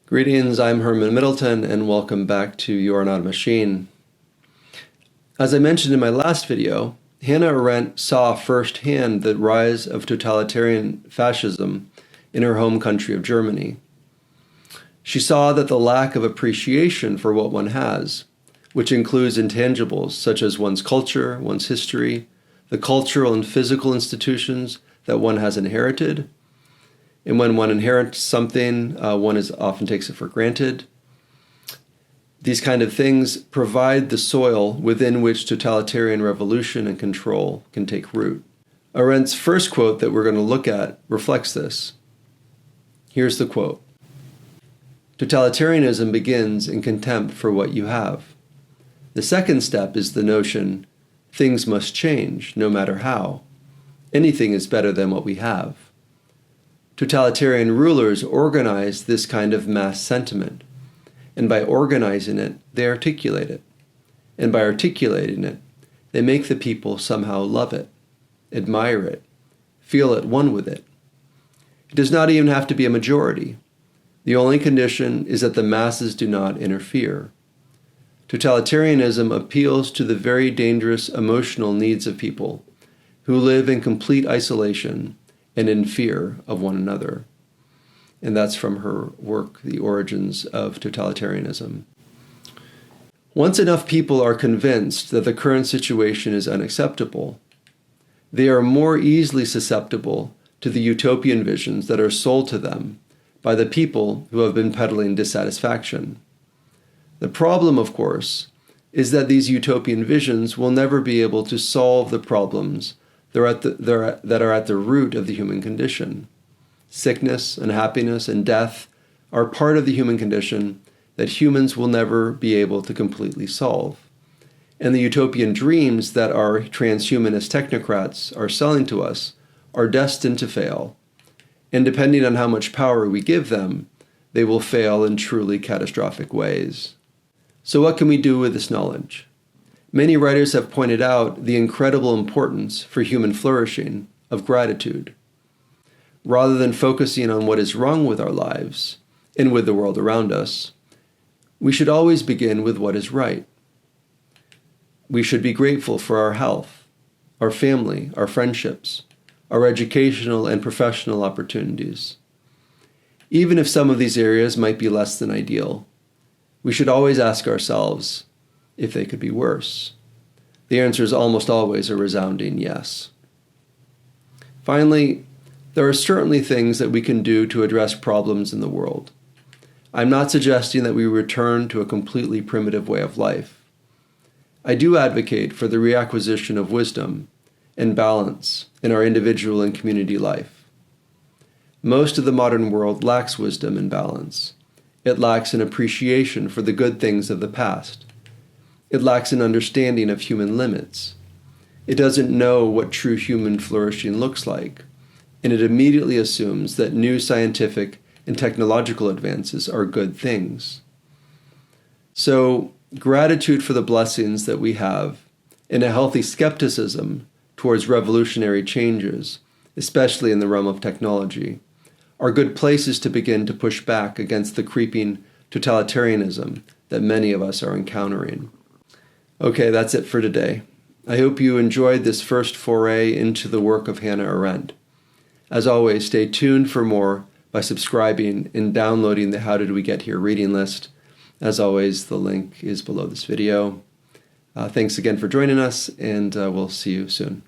Greetings, I'm Herman Middleton, and welcome back to You're Not a Machine. As I mentioned in my last video, Hannah Arendt saw firsthand the rise of totalitarian fascism in her home country of Germany. She saw that the lack of appreciation for what one has, which includes intangibles such as one's culture, one's history, the cultural and physical institutions that one has inherited, and when one inherits something, one often takes it for granted. These kind of things provide the soil within which totalitarian revolution and control can take root. Arendt's first quote that we're going to look at reflects this. Here's the quote. Totalitarianism begins in contempt for what you have. The second step is the notion, things must change, no matter how. Anything is better than what we have. Totalitarian rulers organize this kind of mass sentiment, and by organizing it, they articulate it. And by articulating it, they make the people somehow love it, admire it, feel at one with it. It does not even have to be a majority. The only condition is that the masses do not interfere. Totalitarianism appeals to the very dangerous emotional needs of people who live in complete isolation and in fear of one another. And that's from her work, The Origins of Totalitarianism. Once enough people are convinced that the current situation is unacceptable, they are more easily susceptible to the utopian visions that are sold to them by the people who have been peddling dissatisfaction. The problem, of course, is that these utopian visions will never be able to solve the problems that are at the root of the human condition. Sickness and happiness and death are part of the human condition that humans will never be able to completely solve. And the utopian dreams that our transhumanist technocrats are selling to us are destined to fail. And depending on how much power we give them, they will fail in truly catastrophic ways. So what can we do with this knowledge? Many writers have pointed out the incredible importance for human flourishing of gratitude. Rather than focusing on what is wrong with our lives and with the world around us, we should always begin with what is right. We should be grateful for our health, our family, our friendships, our educational and professional opportunities. Even if some of these areas might be less than ideal, we should always ask ourselves if they could be worse. The answer is almost always a resounding yes. Finally, there are certainly things that we can do to address problems in the world. I'm not suggesting that we return to a completely primitive way of life. I do advocate for the reacquisition of wisdom and balance in our individual and community life. Most of the modern world lacks wisdom and balance. It lacks an appreciation for the good things of the past. It lacks an understanding of human limits. It doesn't know what true human flourishing looks like, and it immediately assumes that new scientific and technological advances are good things. So, gratitude for the blessings that we have, and a healthy skepticism towards revolutionary changes, especially in the realm of technology, are good places to begin to push back against the creeping totalitarianism that many of us are encountering. Okay, that's it for today. I hope you enjoyed this first foray into the work of Hannah Arendt. As always, stay tuned for more by subscribing and downloading the How Did We Get Here reading list. As always, the link is below this video. Thanks again for joining us, and we'll see you soon.